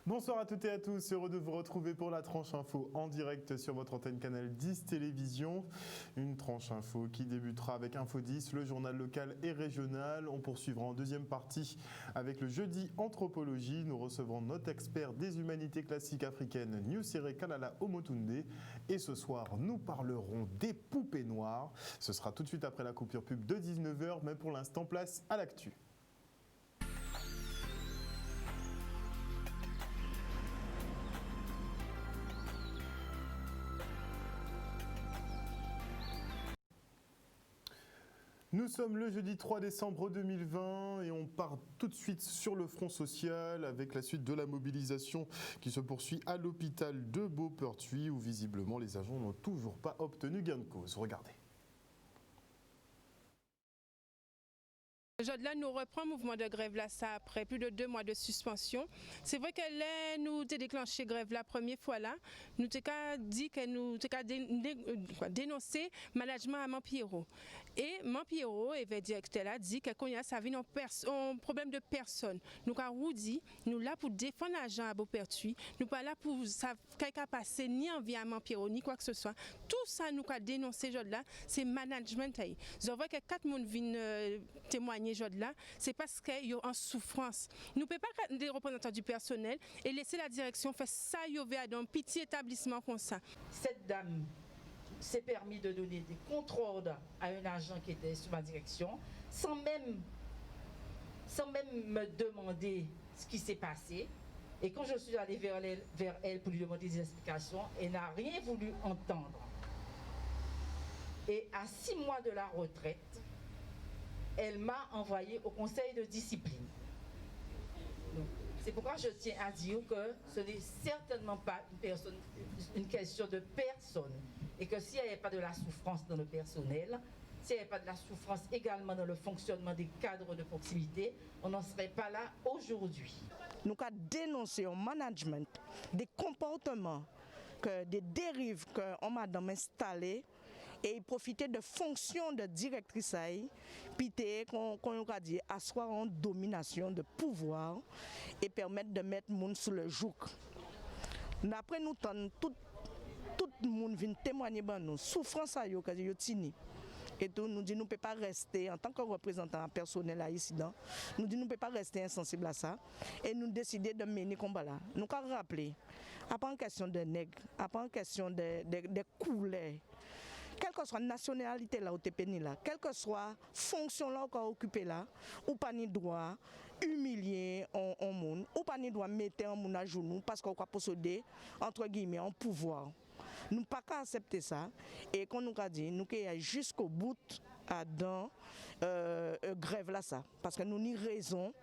Bonsoir à toutes et à tous, heureux de vous retrouver pour la tranche info en direct sur votre antenne Canal 10 Télévision. Une tranche info qui débutera avec Info 10, le journal local et régional. On poursuivra en deuxième partie avec le jeudi anthropologie. Nous recevrons notre expert des humanités classiques africaines, Nusere Kalala Omotunde. Et ce soir, nous parlerons des poupées noires. Ce sera tout de suite après la coupure pub de 19h, mais pour l'instant, place à l'actu. Nous sommes le jeudi 3 décembre 2020 et on part tout de suite sur le front social avec la suite de la mobilisation qui se poursuit à l'hôpital de Beauperthuis où visiblement les agents n'ont toujours pas obtenu gain de cause. Regardez. Aujourd'hui, nous reprenons le mouvement de grève là, ça après plus de 2 mois de suspension. C'est vrai que là, nous avons déclenché grève la première fois là. Nous avons dit que nous avons dénoncé le management à Mampiro. Et Mampiro, le directeur a dit que quand il y a ça vient un problème de personne. Nous avons dit, nous là pour défendre l'agent à Beauperthuis. Nous pas là pour ça quelqu'un passer ni envie à Mampiro ni quoi que ce soit. Tout ça nous avons dénoncé aujourd'hui là, c'est management. Je vois que 4 personnes viennent témoigner. C'est parce qu'il y a en souffrance. Nous ne pouvons pas être des représentants du personnel et laisser la direction faire ça dans un petit établissement comme ça. Cette dame s'est permis de donner des contre-ordres à un agent qui était sous ma direction sans même me demander ce qui s'est passé. Et quand je suis allée vers elle pour lui demander des explications, elle n'a rien voulu entendre. Et à 6 mois de la retraite, elle m'a envoyé au conseil de discipline. C'est pourquoi je tiens à dire que ce n'est certainement pas une question de personne. Et que s'il n'y avait pas de la souffrance dans le personnel, s'il n'y avait pas de la souffrance également dans le fonctionnement des cadres de proximité, on n'en serait pas là aujourd'hui. Nous avons dénoncé au management des comportements, des dérives qu'on m'a installées et profiter de fonctions de directrice, puis qu'on a dit asseoir en domination de pouvoir et permettre de mettre le monde sous le joug. Après nous, tout le monde vient témoigner de nous, souffrance à eux, et tout, nous dit nous ne pouvons pas rester en tant que représentant personnel ici, nous dit nous ne pouvons pas rester insensibles à ça et nous décider de mener combat là. Nous avons rappelé, après en question de nègres, après en question de couleurs, quelle que soit la nationalité là où tu es là, quelle que soit la fonction là qu'on occupé là, ou pas ni droit humilier en monde, ou pas ni droit mettre en monde à genoux parce qu'on a possédé entre guillemets un pouvoir. Nous ne pouvons pas accepter ça et quand nous avons dit, nous allons jusqu'au bout dans grève là ça parce que nous avons raison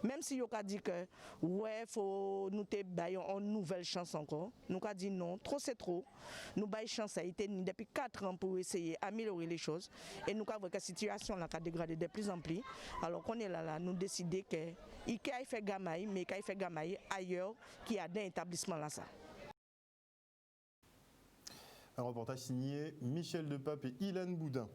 même si nous avons dit que ouais faut nous avons une nouvelle chance encore, nous avons dit non, trop c'est trop, nous avons une chance à été depuis 4 ans pour essayer d'améliorer les choses et nous avons vu que la situation là a dégradé de plus en plus, alors qu'on est là nous décidons qu'il a fait gamaï mais qu'il a fait gamaï ailleurs qui a d'un établissement là ça. Un reportage signé Michel Depape et Ilan Boudin.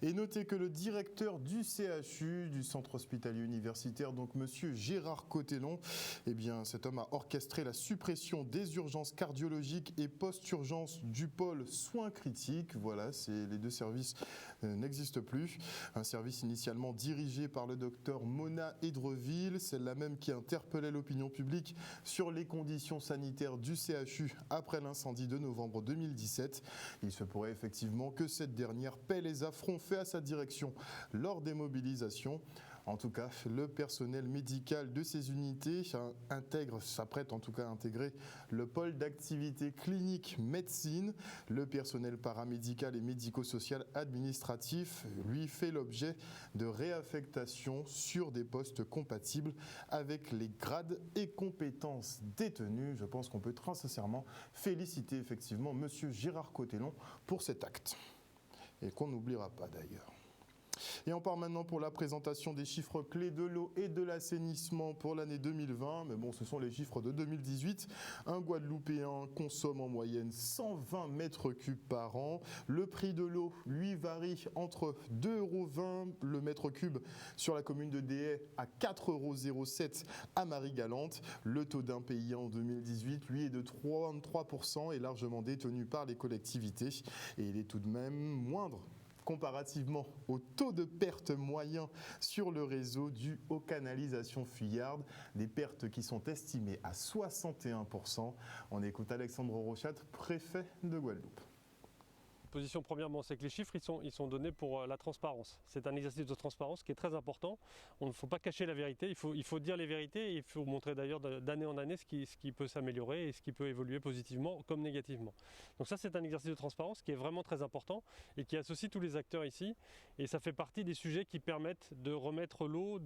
Et notez que le directeur du CHU, du centre hospitalier universitaire, donc monsieur Gérard Cotellon, eh bien cet homme a orchestré la suppression des urgences cardiologiques et post-urgence du pôle soins critiques. Voilà, les 2 services n'existent plus. Un service initialement dirigé par le docteur Mona Edreville, celle-là même qui interpellait l'opinion publique sur les conditions sanitaires du CHU après l'incendie de novembre 2017. Il se pourrait effectivement que cette dernière paie les affronts faits à sa direction lors des mobilisations. En tout cas, le personnel médical de ces unités s'apprête en tout cas à intégrer le pôle d'activité clinique médecine. Le personnel paramédical et médico-social administratif, lui, fait l'objet de réaffectation sur des postes compatibles avec les grades et compétences détenues. Je pense qu'on peut très sincèrement féliciter effectivement monsieur Gérard Cotellon pour cet acte. Et qu'on n'oubliera pas d'ailleurs. Et on part maintenant pour la présentation des chiffres clés de l'eau et de l'assainissement pour l'année 2020. Mais bon, ce sont les chiffres de 2018. Un Guadeloupéen consomme en moyenne 120 mètres cubes par an. Le prix de l'eau, lui, varie entre 2,20 € le mètre cube sur la commune de Déhay à 4,07 € à Marie-Galante. Le taux d'impayé en 2018, lui, est de 33% et largement détenu par les collectivités. Et il est tout de même moindre comparativement au taux de perte moyen sur le réseau dû aux canalisations fuyardes, des pertes qui sont estimées à 61%. On écoute Alexandre Rochat, préfet de Guadeloupe. Position premièrement, c'est que les chiffres ils sont donnés pour la transparence. C'est un exercice de transparence qui est très important. Il ne faut pas cacher la vérité, il faut dire les vérités et il faut montrer d'ailleurs d'année en année ce qui peut s'améliorer et ce qui peut évoluer positivement comme négativement. Donc ça c'est un exercice de transparence qui est vraiment très important et qui associe tous les acteurs ici et ça fait partie des sujets qui permettent de remettre l'eau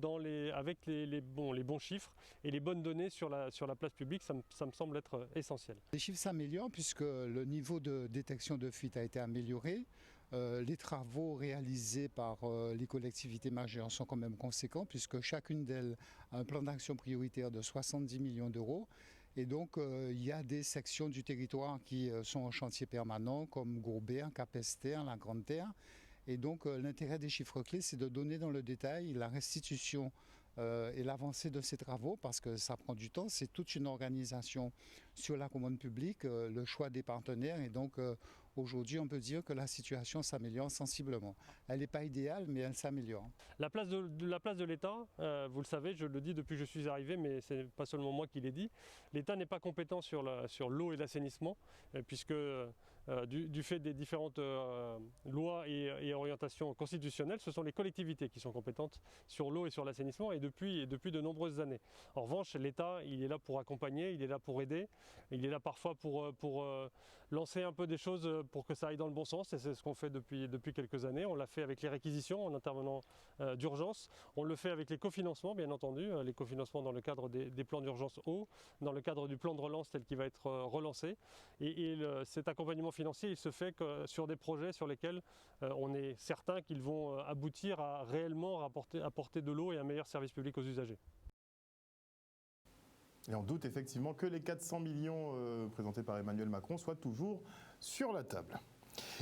avec les bons chiffres et les bonnes données sur la place publique, ça me semble être essentiel. Les chiffres s'améliorent puisque le niveau de détection de fuite a été amélioré. Les travaux réalisés par les collectivités majeures sont quand même conséquents puisque chacune d'elles a un plan d'action prioritaire de 70 millions d'euros. Et donc il y a des sections du territoire qui sont en chantier permanent comme Gourbert, Capesterre, la Grande Terre. Et donc l'intérêt des chiffres clés, c'est de donner dans le détail la restitution et l'avancée de ces travaux parce que ça prend du temps, c'est toute une organisation sur la commande publique, le choix des partenaires et donc aujourd'hui on peut dire que la situation s'améliore sensiblement. Elle n'est pas idéale mais elle s'améliore. La place de l'État, vous le savez, je le dis depuis que je suis arrivé mais ce n'est pas seulement moi qui l'ai dit, l'État n'est pas compétent sur l'eau et l'assainissement puisque du fait des différentes lois et orientations constitutionnelles, ce sont les collectivités qui sont compétentes sur l'eau et sur l'assainissement et depuis de nombreuses années. En revanche, l'État, il est là pour accompagner, il est là pour aider, il est là parfois pour lancer un peu des choses pour que ça aille dans le bon sens et c'est ce qu'on fait depuis quelques années. On l'a fait avec les réquisitions en intervenant d'urgence, on le fait avec les cofinancements bien entendu, les cofinancements dans le cadre des plans d'urgence eau, dans le cadre du plan de relance tel qu'il va être relancé et cet accompagnement financier il se fait sur des projets sur lesquels on est certain qu'ils vont aboutir à réellement apporter de l'eau et un meilleur service public aux usagers. Et on doute effectivement que les 400 millions présentés par Emmanuel Macron soient toujours sur la table.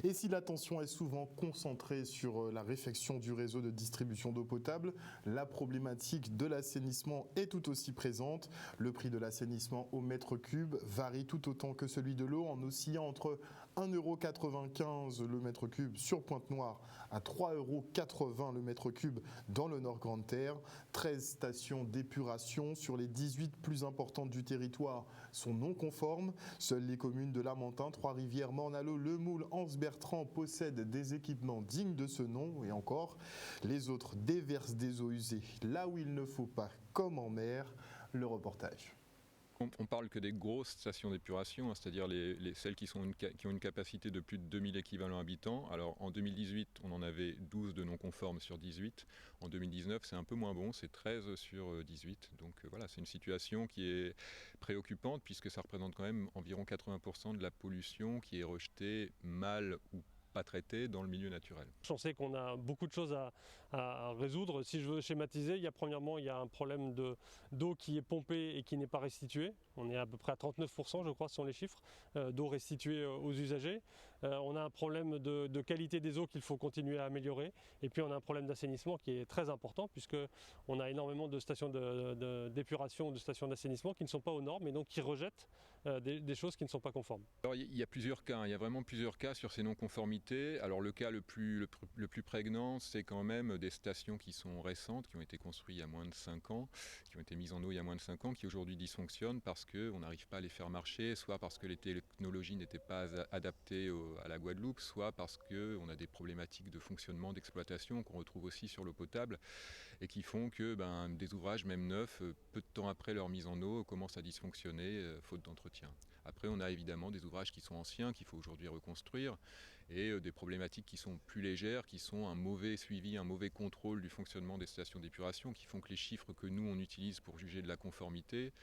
Et si l'attention est souvent concentrée sur la réfection du réseau de distribution d'eau potable, la problématique de l'assainissement est tout aussi présente. Le prix de l'assainissement au mètre cube varie tout autant que celui de l'eau en oscillant entre 1,95 € le mètre cube sur Pointe-Noire à 3,80 € le mètre cube dans le Nord Grande Terre. 13 stations d'épuration sur les 18 plus importantes du territoire sont non conformes. Seules les communes de Lamentin, Trois-Rivières, Morne-à-l'Eau, Le Moule, Anse-Bertrand possèdent des équipements dignes de ce nom et encore, les autres déversent des eaux usées là où il ne faut pas, comme en mer. Le reportage. On parle que des grosses stations d'épuration, c'est-à-dire celles qui ont une capacité de plus de 2000 équivalents habitants. Alors en 2018, on en avait 12 de non conformes sur 18. En 2019, c'est un peu moins bon, c'est 13 sur 18. Donc voilà, c'est une situation qui est préoccupante puisque ça représente quand même environ 80% de la pollution qui est rejetée mal ou pas traitée dans le milieu naturel. On sait qu'on a beaucoup de choses à résoudre. Si je veux schématiser, il y a un problème d'eau qui est pompée et qui n'est pas restituée. On est à peu près à 39%, je crois, ce sont les chiffres, d'eau restituée aux usagers. On a un problème de qualité des eaux qu'il faut continuer à améliorer. Et puis on a un problème d'assainissement qui est très important puisqu'on a énormément de stations d'épuration, de stations d'assainissement qui ne sont pas aux normes et donc qui rejettent des choses qui ne sont pas conformes. Alors il y a plusieurs cas, il y a vraiment plusieurs cas sur ces non-conformités. Alors le cas le plus prégnant, c'est quand même des stations qui sont récentes, qui ont été construites il y a moins de 5 ans, qui ont été mises en eau il y a moins de 5 ans, qui aujourd'hui dysfonctionnent parce qu'on n'arrive pas à les faire marcher, soit parce que les technologies n'étaient pas adaptées à la Guadeloupe, soit parce qu'on a des problématiques de fonctionnement, d'exploitation qu'on retrouve aussi sur l'eau potable et qui font que des ouvrages, même neufs, peu de temps après leur mise en eau, commencent à dysfonctionner faute d'entretien. Après, on a évidemment des ouvrages qui sont anciens, qu'il faut aujourd'hui reconstruire, et des problématiques qui sont plus légères, qui sont un mauvais suivi, un mauvais contrôle du fonctionnement des stations d'épuration, qui font que les chiffres que nous, on utilise pour juger de la conformité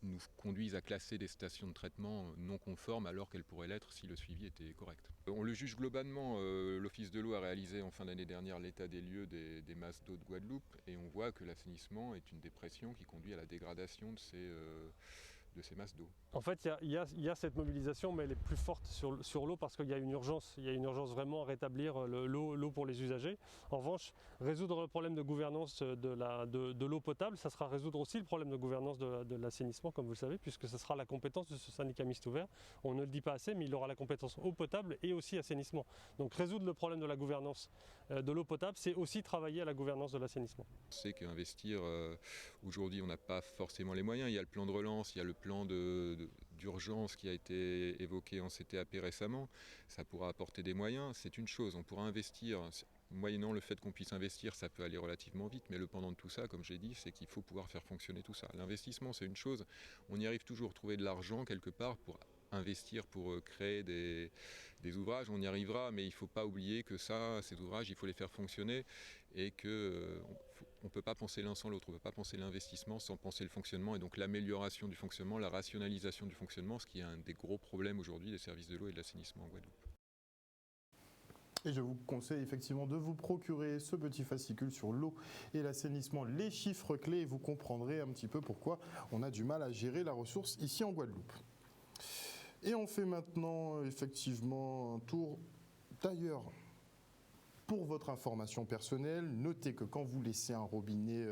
nous conduisent à classer des stations de traitement non conformes alors qu'elles pourraient l'être si le suivi était correct. On le juge globalement, l'Office de l'eau a réalisé en fin d'année dernière l'état des lieux des masses d'eau de Guadeloupe et on voit que l'assainissement est une des pressions qui conduit à la dégradation de ces masses d'eau. En fait, il y a cette mobilisation, mais elle est plus forte sur l'eau parce qu'il y a une urgence. Il y a une urgence vraiment à rétablir l'eau pour les usagers. En revanche, résoudre le problème de gouvernance de l'eau potable, ça sera résoudre aussi le problème de gouvernance de l'assainissement, comme vous le savez, puisque ce sera la compétence de ce syndicat mixte ouvert. On ne le dit pas assez, mais il aura la compétence eau potable et aussi assainissement. Donc résoudre le problème de la gouvernance de l'eau potable, c'est aussi travailler à la gouvernance de l'assainissement. C'est qu'investir, aujourd'hui, on n'a pas forcément les moyens. Il y a le plan de relance, il y a le plan d'urgence qui a été évoqué en CTAP récemment. Ça pourra apporter des moyens, c'est une chose. On pourra investir, moyennant le fait qu'on puisse investir, ça peut aller relativement vite, mais le pendant de tout ça, comme j'ai dit, c'est qu'il faut pouvoir faire fonctionner tout ça. L'investissement, c'est une chose. On y arrive toujours à trouver de l'argent quelque part pour investir, pour créer des ouvrages, on y arrivera, mais il ne faut pas oublier que ces ouvrages, il faut les faire fonctionner et que on ne peut pas penser l'un sans l'autre, on ne peut pas penser l'investissement sans penser le fonctionnement et donc l'amélioration du fonctionnement, la rationalisation du fonctionnement, ce qui est un des gros problèmes aujourd'hui des services de l'eau et de l'assainissement en Guadeloupe. Et je vous conseille effectivement de vous procurer ce petit fascicule sur l'eau et l'assainissement, les chiffres clés, et vous comprendrez un petit peu pourquoi on a du mal à gérer la ressource ici en Guadeloupe. Et on fait maintenant effectivement un tour d'ailleurs. Pour votre information personnelle, notez que quand vous laissez un robinet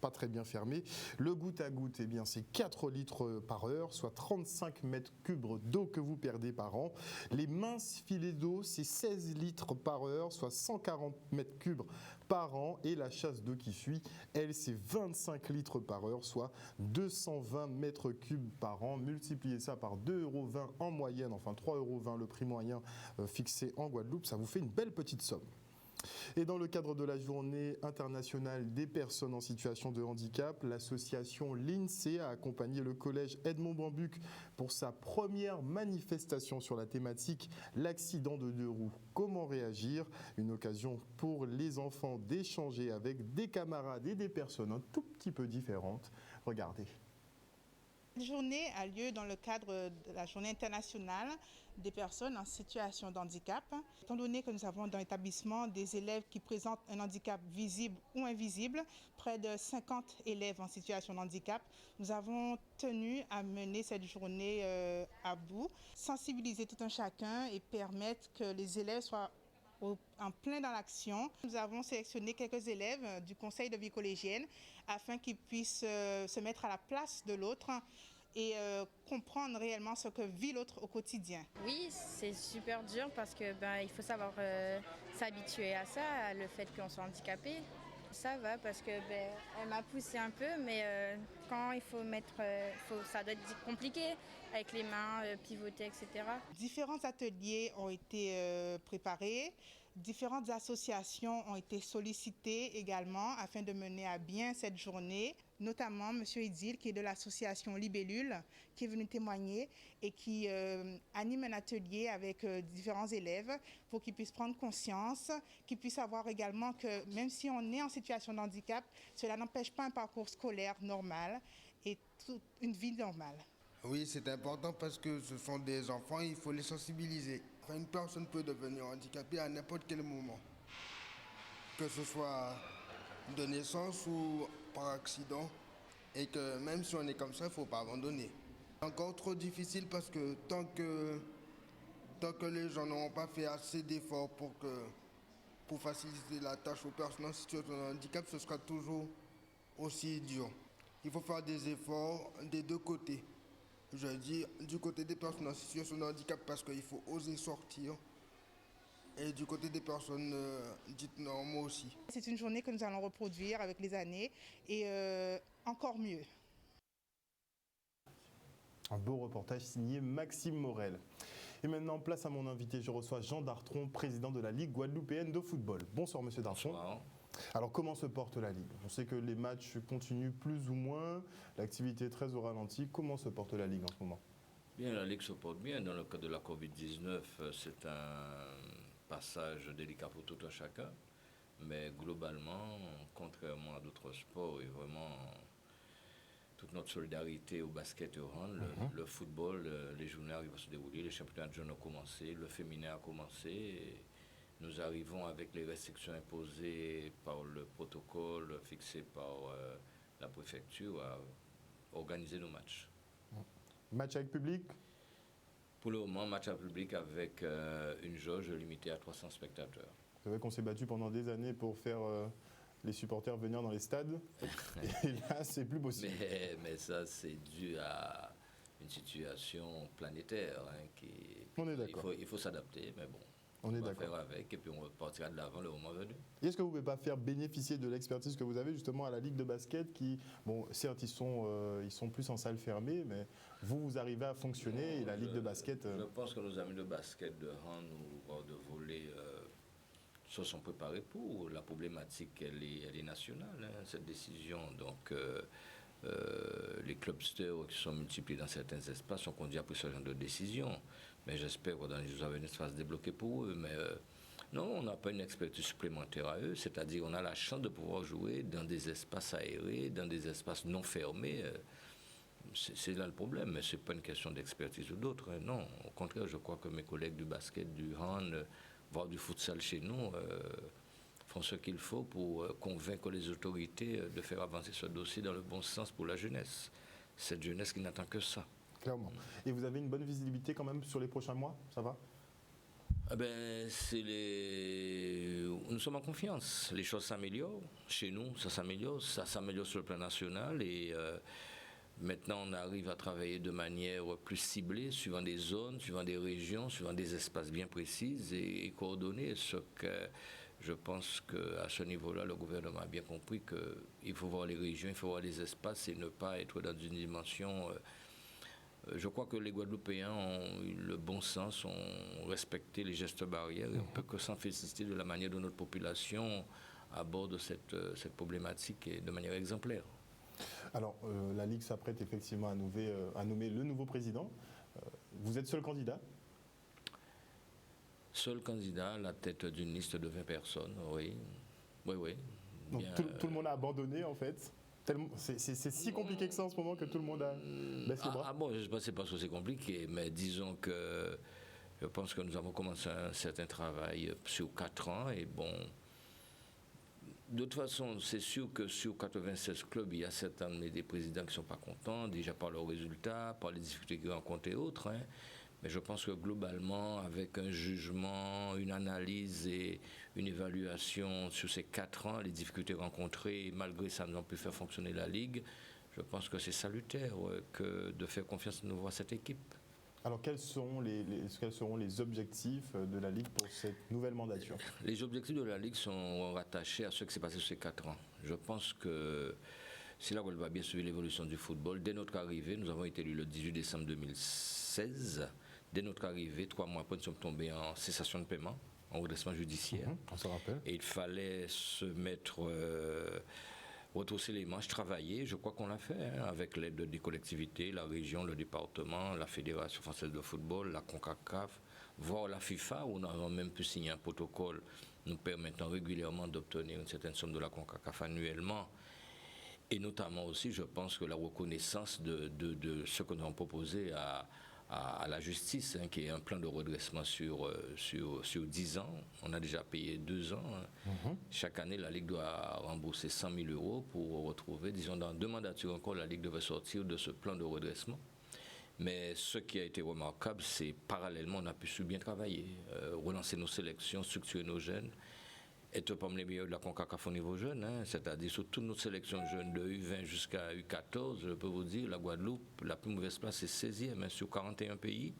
pas très bien fermé, le goutte à goutte, eh bien, c'est 4 litres par heure, soit 35 mètres cubes d'eau que vous perdez par an. Les minces filets d'eau, c'est 16 litres par heure, soit 140 mètres cubes par an. Et la chasse d'eau qui suit, elle, c'est 25 litres par heure, soit 220 mètres cubes par an. Multipliez ça par 2,20 € en moyenne, enfin 3,20 € le prix moyen fixé en Guadeloupe, ça vous fait une belle petite somme. Et dans le cadre de la journée internationale des personnes en situation de handicap, l'association l'INSEE a accompagné le collège Edmond Bambuc pour sa première manifestation sur la thématique « L'accident de deux roues, comment réagir ?» Une occasion pour les enfants d'échanger avec des camarades et des personnes un tout petit peu différentes. Regardez. Cette journée a lieu dans le cadre de la journée internationale des personnes en situation de handicap. Étant donné que nous avons dans l'établissement des élèves qui présentent un handicap visible ou invisible, près de 50 élèves en situation de handicap, nous avons tenu à mener cette journée à bout, sensibiliser tout un chacun et permettre que les élèves soient en plein dans l'action. Nous avons sélectionné quelques élèves du conseil de vie collégienne afin qu'ils puissent se mettre à la place de l'autre et comprendre réellement ce que vit l'autre au quotidien. Oui, c'est super dur parce que il faut savoir s'habituer à ça, à le fait qu'on soit handicapé. Ça va parce que elle m'a poussé un peu, mais quand il faut mettre, ça doit être compliqué avec les mains, pivoter, etc. Différents ateliers ont été préparés. Différentes associations ont été sollicitées également afin de mener à bien cette journée, notamment M. Idil qui est de l'association Libellule qui est venu témoigner et qui anime un atelier avec différents élèves pour qu'ils puissent prendre conscience, qu'ils puissent savoir également que même si on est en situation de handicap, cela n'empêche pas un parcours scolaire normal et une vie normale. Oui, c'est important parce que ce sont des enfants, il faut les sensibiliser. Une personne peut devenir handicapée à n'importe quel moment, que ce soit de naissance ou par accident, et que même si on est comme ça, il ne faut pas abandonner. C'est encore trop difficile parce que tant que les gens n'auront pas fait assez d'efforts pour faciliter la tâche aux personnes en situation de handicap, ce sera toujours aussi dur. Il faut faire des efforts des deux côtés. Je dis du côté des personnes en situation de handicap parce qu'il faut oser sortir et du côté des personnes dites normaux aussi. C'est une journée que nous allons reproduire avec les années et encore mieux. Un beau reportage signé Maxime Morel. Et maintenant, place à mon invité, je reçois Jean Dartron, président de la Ligue guadeloupéenne de football. Bonsoir Monsieur Dartron. Bonsoir. Alors comment se porte la Ligue? On sait que les matchs continuent plus ou moins, l'activité est très au ralenti. Comment se porte la Ligue en ce moment? Bien, la Ligue se porte bien. Dans le cas de la Covid-19, c'est un passage délicat pour tout un chacun. Mais globalement, contrairement à d'autres sports, est vraiment toute notre solidarité au basket et au hand. Le football, les journées arrivent à se dérouler, les championnats de jeunes ont commencé, le féminin a commencé. Et nous arrivons avec les restrictions imposées par le protocole fixé par la préfecture à organiser nos matchs. Match avec public? Pour le moment, match avec public avec une jauge limitée à 300 spectateurs. C'est vrai qu'on s'est battu pendant des années pour faire les supporters venir dans les stades. Et là, c'est plus possible. Mais ça, c'est dû à une situation planétaire. On est d'accord. Il faut s'adapter, mais bon. On est va d'accord. faire avec et puis on repartira de l'avant le moment venu. Est-ce que vous ne pouvez pas faire bénéficier de l'expertise que vous avez justement à la Ligue de basket qui, bon, certes, ils sont plus en salle fermée, mais vous arrivez à fonctionner et la Ligue de basket... Je pense que nos amis de basket, de hand ou de volley se sont préparés pour. La problématique, elle est nationale, hein, cette décision. Donc, les clubsters qui sont multipliés dans certains espaces sont conduits à prendre ce genre de décision. Mais j'espère que dans les jours à venir, ça va se débloquer pour eux. Mais non, on n'a pas une expertise supplémentaire à eux. C'est-à-dire qu'on a la chance de pouvoir jouer dans des espaces aérés, dans des espaces non fermés. C'est là le problème. Mais ce n'est pas une question d'expertise ou d'autre. Hein. Non, au contraire, je crois que mes collègues du basket, du hand, voire du futsal chez nous, font ce qu'il faut pour convaincre les autorités de faire avancer ce dossier dans le bon sens pour la jeunesse. Cette jeunesse qui n'attend que ça. Clairement. Et vous avez une bonne visibilité quand même sur les prochains mois, ça va? Nous sommes en confiance. Les choses s'améliorent. Chez nous, ça s'améliore sur le plan national et maintenant on arrive à travailler de manière plus ciblée, suivant des zones, suivant des régions, suivant des espaces bien précis et coordonnés. Ce que je pense qu'à ce niveau-là, le gouvernement a bien compris qu'il faut voir les régions, il faut voir les espaces et ne pas être dans une dimension... Je crois que les Guadeloupéens ont eu le bon sens, ont respecté les gestes barrières et on ne peut que s'en féliciter de la manière dont notre population aborde cette problématique et de manière exemplaire. Alors, la Ligue s'apprête effectivement à nommer le nouveau président. Vous êtes seul candidat? Seul candidat à la tête d'une liste de 20 personnes, oui. Oui. Donc tout le monde a abandonné en fait? C'est si compliqué que ça en ce moment que tout le monde a baissé les bras? Bon, je ne sais pas, c'est parce que c'est compliqué, mais disons que je pense que nous avons commencé un certain travail sur 4 ans et bon, de toute façon, c'est sûr que sur 96 clubs, il y a certains des présidents qui ne sont pas contents, déjà par leurs résultats, par les difficultés qu'ils rencontrent et autres, hein. Mais je pense que globalement, avec un jugement, une analyse et une évaluation sur ces 4 ans, les difficultés rencontrées, malgré ça, nous avons pu faire fonctionner la Ligue, je pense que c'est salutaire que de faire confiance de nouveau à cette équipe. Alors quels seront les objectifs de la Ligue pour cette nouvelle mandature? Les objectifs de la Ligue sont rattachés à ce qui s'est passé sur ces 4 ans. Je pense que c'est là qu'on va bien suivre l'évolution du football. Dès notre arrivée, nous avons été élus le 18 décembre 2016. Dès notre arrivée, 3 mois après, nous sommes tombés en cessation de paiement, en redressement judiciaire. On se rappelle. Et il fallait se mettre, retrousser les manches, travailler. Je crois qu'on l'a fait, hein, avec l'aide des collectivités, la région, le département, la Fédération française de football, la CONCACAF, voire la FIFA, où nous avons même pu signer un protocole nous permettant régulièrement d'obtenir une certaine somme de la CONCACAF annuellement. Et notamment aussi, je pense que la reconnaissance de ce que nous avons proposé à la justice, hein, qui est un plan de redressement sur 10 ans. On a déjà payé 2 ans. Hein. Chaque année, la Ligue doit rembourser 100 000 € pour retrouver, disons, dans 2 mandatures encore, la Ligue devait sortir de ce plan de redressement. Mais ce qui a été remarquable, c'est parallèlement, on a pu bien travailler, relancer nos sélections, structurer nos jeunes, être parmi les meilleurs de la CONCACAF au niveau jeune, hein, c'est-à-dire sur toutes nos sélections jeunes de U20 jusqu'à U14, je peux vous dire, la Guadeloupe, la plus mauvaise place est 16e, hein, sur 41 pays.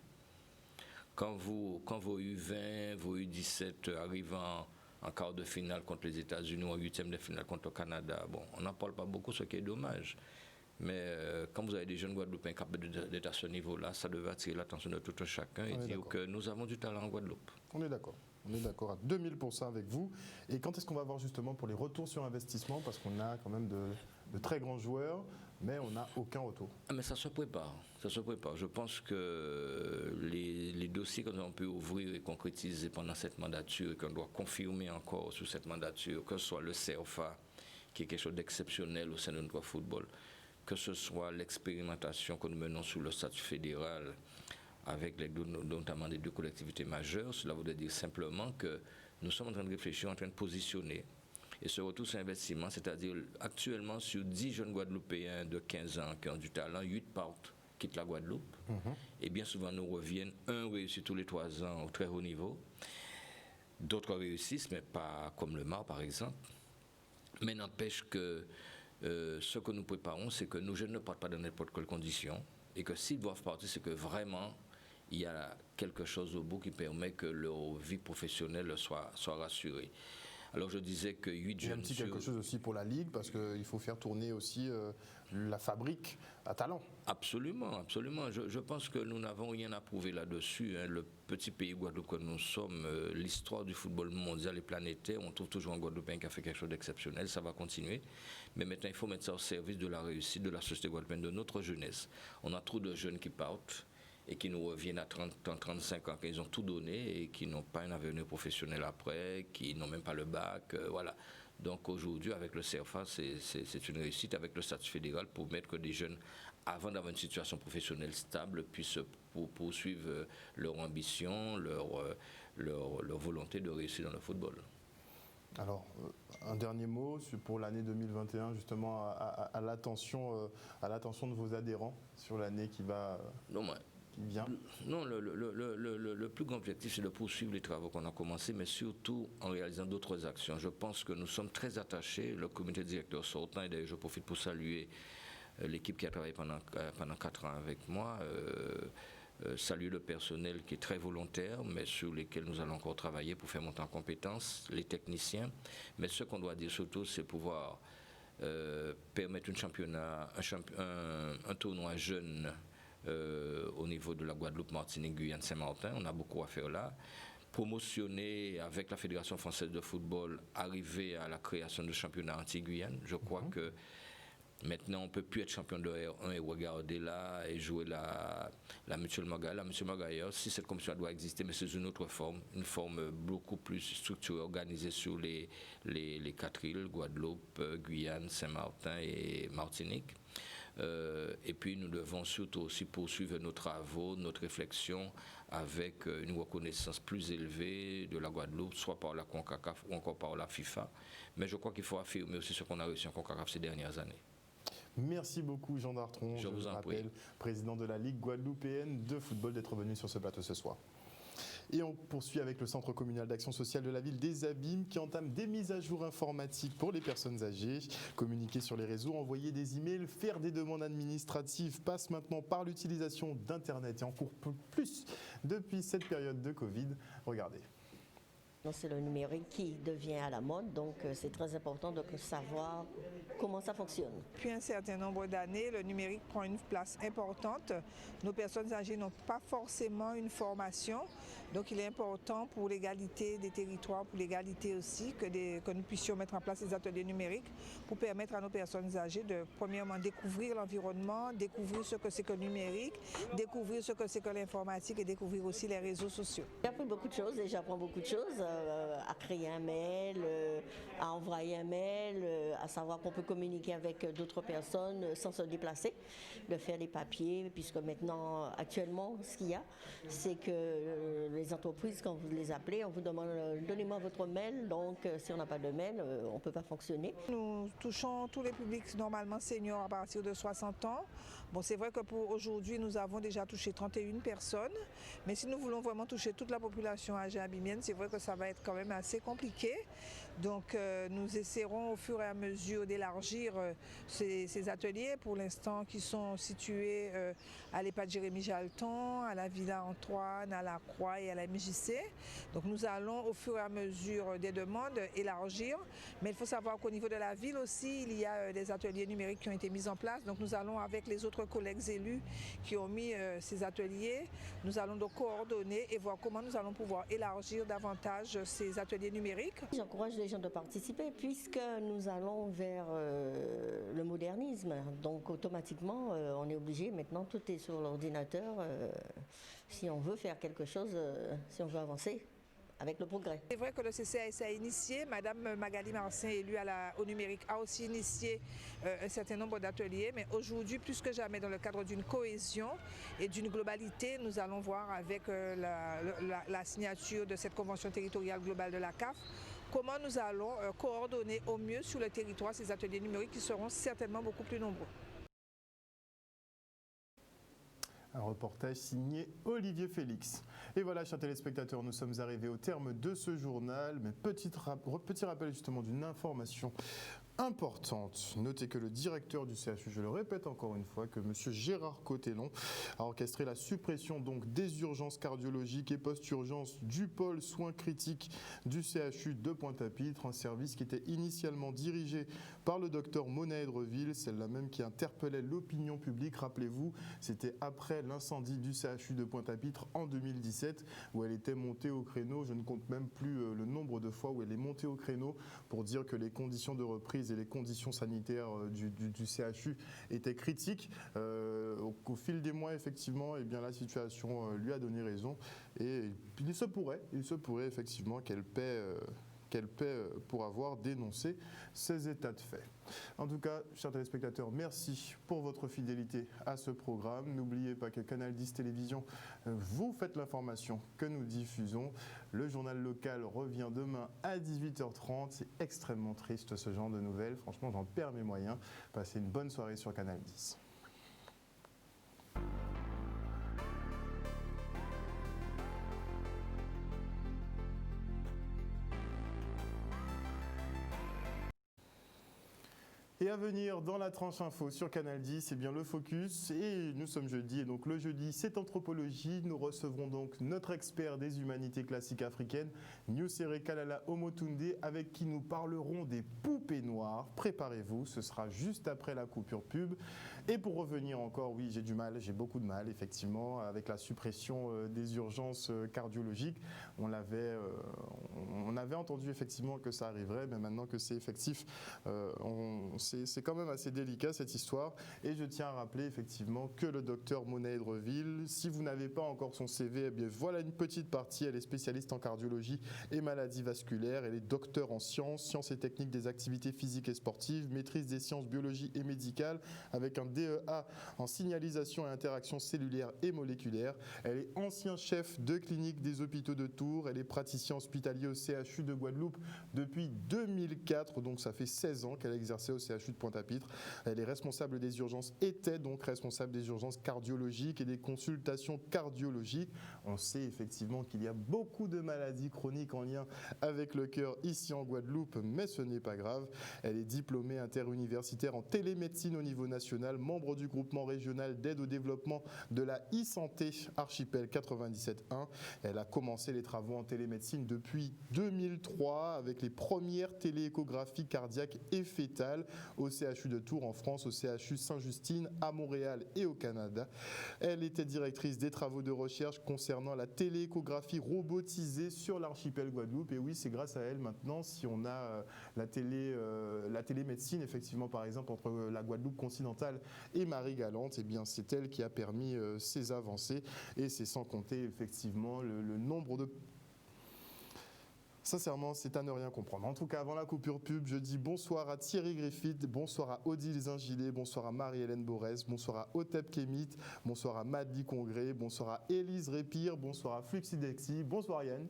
Quand vos U20, vos U17 arrivent en quart de finale contre les États-Unis ou en 8e de finale contre le Canada, bon, on n'en parle pas beaucoup, ce qui est dommage. Mais quand vous avez des jeunes Guadeloupéens capables d'être à ce niveau-là, ça devait attirer l'attention de tout un chacun et dire que nous avons du talent en Guadeloupe. On est d'accord. On est d'accord à 2000% avec vous. Et quand est-ce qu'on va voir justement pour les retours sur investissement? Parce qu'on a quand même de très grands joueurs, mais on n'a aucun retour. Mais ça se prépare. Je pense que les dossiers que nous avons pu ouvrir et concrétiser pendant cette mandature et qu'on doit confirmer encore sur cette mandature, que ce soit le CFA, qui est quelque chose d'exceptionnel au sein de notre football, que ce soit l'expérimentation que nous menons sous le statut fédéral avec notamment les 2 collectivités majeures. Cela voudrait dire simplement que nous sommes en train de réfléchir, en train de positionner. Et ce retour sur investissement, c'est-à-dire actuellement sur 10 jeunes Guadeloupéens de 15 ans qui ont du talent, 8 partent, quittent la Guadeloupe. Et bien souvent nous reviennent, un réussit tous les 3 ans au très haut niveau. D'autres réussissent, mais pas comme le Mar par exemple. Mais n'empêche que ce que nous préparons, c'est que nos jeunes ne partent pas dans n'importe quelle condition et que s'ils doivent partir, c'est que vraiment il y a quelque chose au bout qui permet que leur vie professionnelle soit rassurée. Alors je disais que 8 jeunes... Il y a un petit quelque chose aussi pour la Ligue, parce qu'il faut faire tourner aussi la fabrique à talent. Absolument, absolument. Je pense que nous n'avons rien à prouver là-dessus. Hein. Le petit pays Guadeloupe que nous sommes, l'histoire du football mondial et planétaire, on trouve toujours un Guadeloupéen qui a fait quelque chose d'exceptionnel, ça va continuer. Mais maintenant, il faut mettre ça au service de la réussite de la société guadeloupéenne, de notre jeunesse. On a trop de jeunes qui partent et qui nous reviennent à 30 ans, 35 ans, qu'ils ont tout donné et qui n'ont pas un avenir professionnel après, qui n'ont même pas le bac, voilà. Donc aujourd'hui, avec le CERFA, c'est une réussite avec le statut fédéral pour mettre que des jeunes, avant d'avoir une situation professionnelle stable, puissent poursuivre leur ambition, leur volonté de réussir dans le football. Alors, un dernier mot pour l'année 2021, justement, à l'attention de vos adhérents sur l'année qui va... Non, le plus grand objectif, c'est de poursuivre les travaux qu'on a commencés, mais surtout en réalisant d'autres actions. Je pense que nous sommes très attachés, le comité directeur sortant, et d'ailleurs je profite pour saluer l'équipe qui a travaillé pendant 4 ans avec moi, saluer le personnel qui est très volontaire, mais sur lesquels nous allons encore travailler pour faire monter en compétences, les techniciens. Mais ce qu'on doit dire surtout, c'est pouvoir permettre un tournoi jeune au niveau de la Guadeloupe, Martinique, Guyane, Saint-Martin. On a beaucoup à faire là. Promotionner avec la Fédération française de football, arriver à la création de championnats anti-Guyane. Je crois que maintenant, on ne peut plus être champion de R1 et regarder là et jouer la Mutuelle Magaïa. La Mutuelle Magaïa, si cette compétition doit exister, mais c'est une autre forme, une forme beaucoup plus structurée, organisée sur les 4 îles, Guadeloupe, Guyane, Saint-Martin et Martinique. Et puis nous devons surtout aussi poursuivre nos travaux, notre réflexion avec une reconnaissance plus élevée de la Guadeloupe, soit par la CONCACAF ou encore par la FIFA. Mais je crois qu'il faut affirmer aussi ce qu'on a réussi en CONCACAF ces dernières années. Merci beaucoup Jean Dartron, je vous rappelle, président de la Ligue guadeloupéenne de football, d'être venu sur ce plateau ce soir. Et on poursuit avec le Centre communal d'action sociale de la ville des Abîmes qui entame des mises à jour informatiques pour les personnes âgées. Communiquer sur les réseaux, envoyer des emails, faire des demandes administratives passe maintenant par l'utilisation d'Internet et en cours plus depuis cette période de Covid. Regardez. C'est le numérique qui devient à la mode, donc c'est très important de savoir comment ça fonctionne. Depuis un certain nombre d'années, le numérique prend une place importante. Nos personnes âgées n'ont pas forcément une formation, donc il est important pour l'égalité des territoires, pour l'égalité aussi, que nous puissions mettre en place des ateliers numériques pour permettre à nos personnes âgées de, premièrement, découvrir l'environnement, découvrir ce que c'est que le numérique, découvrir ce que c'est que l'informatique et découvrir aussi les réseaux sociaux. J'ai appris beaucoup de choses et j'apprends beaucoup de choses. À créer un mail, à envoyer un mail, à savoir qu'on peut communiquer avec d'autres personnes sans se déplacer, de faire les papiers, puisque maintenant, actuellement, ce qu'il y a, c'est que les entreprises, quand vous les appelez, on vous demande donnez-moi votre mail, donc si on n'a pas de mail, on ne peut pas fonctionner. Nous touchons tous les publics normalement seniors à partir de 60 ans. Bon, c'est vrai que pour aujourd'hui, nous avons déjà touché 31 personnes, mais si nous voulons vraiment toucher toute la population âgée abîmienne, c'est vrai que ça va être quand même assez compliqué. Donc nous essaierons au fur et à mesure d'élargir ces ateliers, pour l'instant qui sont situés à l'EHPAD Jérémy Jalton, à la Villa Antoine, à la Croix et à la MJC. Donc nous allons au fur et à mesure des demandes élargir, mais il faut savoir qu'au niveau de la ville aussi, il y a des ateliers numériques qui ont été mis en place. Donc nous allons avec les autres collègues élus qui ont mis ces ateliers, nous allons donc coordonner et voir comment nous allons pouvoir élargir davantage ces ateliers numériques. J'encourage les gens de participer puisque nous allons vers le modernisme. Donc automatiquement, on est obligé, maintenant tout est sur l'ordinateur. Si on veut faire quelque chose, si on veut avancer, avec le progrès. C'est vrai que le CCAS a initié, Madame Magali Marcin, élue au numérique, a aussi initié un certain nombre d'ateliers, mais aujourd'hui, plus que jamais, dans le cadre d'une cohésion et d'une globalité, nous allons voir avec la signature de cette convention territoriale globale de la CAF, comment nous allons coordonner au mieux sur le territoire ces ateliers numériques qui seront certainement beaucoup plus nombreux. Un reportage signé Olivier Félix. Et voilà, chers téléspectateurs, nous sommes arrivés au terme de ce journal. Mais petit rappel justement d'une information importante. Notez que le directeur du CHU, je le répète encore une fois, que M. Gérard Cotellon a orchestré la suppression donc des urgences cardiologiques et post-urgences du pôle soins critiques du CHU de Pointe-à-Pitre, un service qui était initialement dirigé par le docteur Mona Edreville, celle-là même qui interpellait l'opinion publique. Rappelez-vous, c'était après l'incendie du CHU de Pointe-à-Pitre en 2017 où elle était montée au créneau. Je ne compte même plus le nombre de fois où elle est montée au créneau pour dire que les conditions de reprise et les conditions sanitaires du CHU étaient critiques. Au fil des mois, effectivement, eh bien, la situation lui a donné raison et il se pourrait effectivement qu'elle paie pour avoir dénoncé ces états de fait. En tout cas, chers téléspectateurs, merci pour votre fidélité à ce programme. N'oubliez pas que Canal 10 Télévision, vous faites l'information que nous diffusons. Le journal local revient demain à 18h30. C'est extrêmement triste ce genre de nouvelles. Franchement, j'en perds mes moyens. Passez une bonne soirée sur Canal 10. Et à venir dans la tranche info sur Canal 10, c'est bien le focus. Et nous sommes jeudi, et donc le jeudi, c'est anthropologie. Nous recevrons donc notre expert des humanités classiques africaines, Nusere Kalala Omotunde, avec qui nous parlerons des poupées noires. Préparez-vous, ce sera juste après la coupure pub. Et pour revenir encore, oui, j'ai beaucoup de mal, effectivement, avec la suppression des urgences cardiologiques. On avait entendu effectivement que ça arriverait, mais maintenant que c'est effectif, c'est quand même assez délicat cette histoire. Et je tiens à rappeler effectivement que le docteur Mona Edreville, si vous n'avez pas encore son CV, eh bien voilà une petite partie. Elle est spécialiste en cardiologie et maladies vasculaires. Elle est docteur en sciences et techniques des activités physiques et sportives, maîtrise des sciences biologie et médicales avec un DEA en signalisation et interaction cellulaire et moléculaire. Elle est ancien chef de clinique des hôpitaux de Tours. Elle est praticien hospitalier au CHU de Guadeloupe depuis 2004. Donc ça fait 16 ans qu'elle a exercé au CHU de Pointe-à-Pitre. Elle est responsable des urgences, était donc responsable des urgences cardiologiques et des consultations cardiologiques. On sait effectivement qu'il y a beaucoup de maladies chroniques en lien avec le cœur ici en Guadeloupe, mais ce n'est pas grave. Elle est diplômée interuniversitaire en télémédecine au niveau national, membre du groupement régional d'aide au développement de la e-santé Archipel 97.1. Elle a commencé les travaux en télémédecine depuis 2003 avec les premières télééchographies cardiaques et fétales au CHU de Tours en France, au CHU Sainte-Justine à Montréal et au Canada. Elle était directrice des travaux de recherche concernant la télééchographie robotisée sur l'archipel Guadeloupe. Et oui, c'est grâce à elle maintenant si on a la télémédecine, effectivement, par exemple, entre la Guadeloupe continentale et Marie-Galante, eh bien, c'est elle qui a permis ces avancées. Et c'est sans compter, effectivement, le nombre de... Sincèrement, c'est à ne rien comprendre. En tout cas, avant la coupure pub, je dis bonsoir à Thierry Griffith, bonsoir à Odile Zingilet, bonsoir à Marie-Hélène Borès, bonsoir à Otep Kémit, bonsoir à Madly Congré, bonsoir à Élise Répire, bonsoir à Fluxidexi, bonsoir Yann,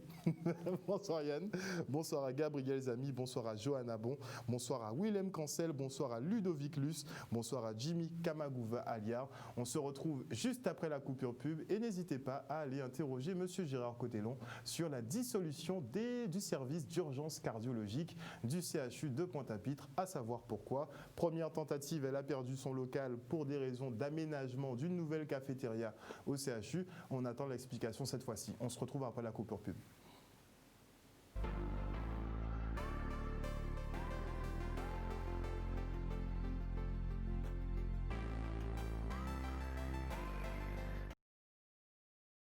bonsoir Yann, bonsoir à Gabriel Zami, bonsoir à Johanna Bon, bonsoir à Willem Cancel, bonsoir à Ludovic Luce, bonsoir à Jimmy Kamagouva Aliar. On se retrouve juste après la coupure pub et n'hésitez pas à aller interroger Monsieur Gérard Cotellon sur la dissolution du service d'urgence cardiologique du CHU de Pointe-à-Pitre, à savoir pourquoi. Première tentative, elle a perdu son local pour des raisons d'aménagement d'une nouvelle cafétéria au CHU. On attend l'explication cette fois-ci. On se retrouve après la coupure pub.